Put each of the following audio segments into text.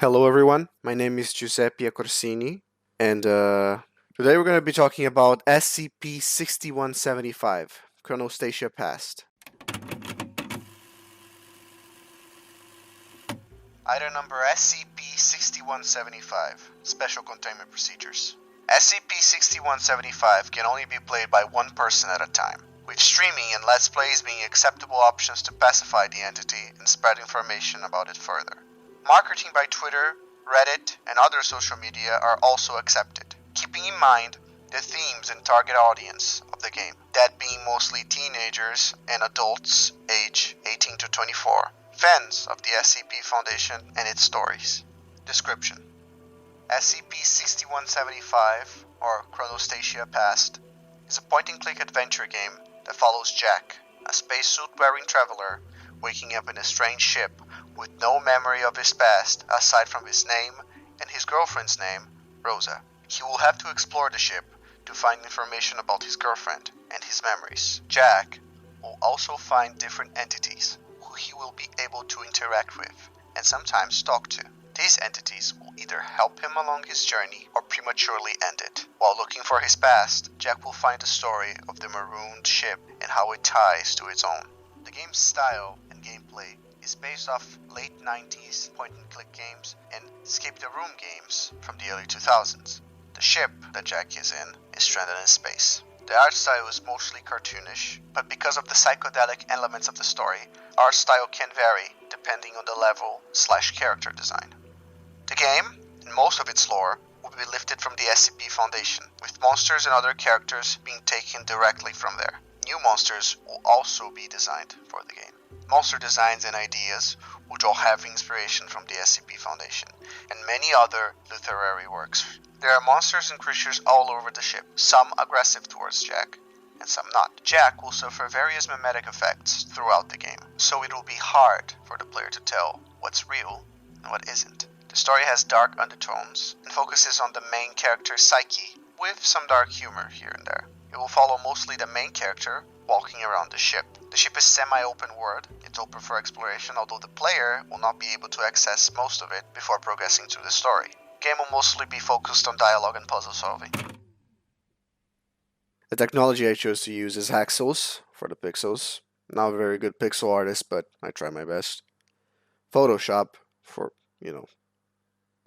Hello, everyone. My name is Giuseppe Corsini, and today we're going to be talking about SCP-6175, ChronoSthesia Past. Item number SCP-6175, Special Containment Procedures. SCP-6175 can only be played by one person at a time, with streaming and Let's Plays being acceptable options to pacify the entity and spread information about it further. Marketing by Twitter, Reddit, and other social media are also accepted, keeping in mind the themes and target audience of the game, that being mostly teenagers and adults age 18 to 24, fans of the SCP Foundation and its stories. Description: SCP-6175, or ChronoSthesia Past, is a point-and-click adventure game that follows Jack, a spacesuit-wearing traveler, waking up in a strange ship with no memory of his past aside from his name and his girlfriend's name, Rosa. He will have to explore the ship to find information about his girlfriend and his memories. Jack will also find different entities who he will be able to interact with and sometimes talk to. These entities will either help him along his journey or prematurely end it. While looking for his past, Jack will find the story of the marooned ship and how it ties to its own. The game's style and gameplay is based off late 90s point-and-click games and escape the room games from the early 2000s. The ship that Jack is in is stranded in space. The art style is mostly cartoonish, but because of the psychedelic elements of the story, art style can vary depending on the level/character design. The game, and most of its lore, will be lifted from the SCP Foundation, with monsters and other characters being taken directly from there. New monsters will also be designed for the game. Monster designs and ideas which all have inspiration from the SCP Foundation and many other literary works. There are monsters and creatures all over the ship, some aggressive towards Jack, and some not. Jack will suffer various mimetic effects throughout the game, so it will be hard for the player to tell what's real and what isn't. The story has dark undertones and focuses on the main character's psyche, with some dark humor here and there. It will follow mostly the main character walking around the ship. The ship is semi-open world. It's open for exploration, although the player will not be able to access most of it before progressing through the story. The game will mostly be focused on dialogue and puzzle solving. The technology I chose to use is Haxels for the pixels. Not a very good pixel artist, but I try my best. Photoshop for,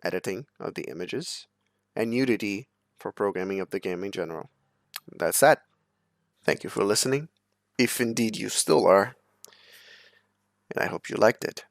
editing of the images. And Unity for programming of the game in general. That's that. Thank you for listening, if indeed you still are, and I hope you liked it.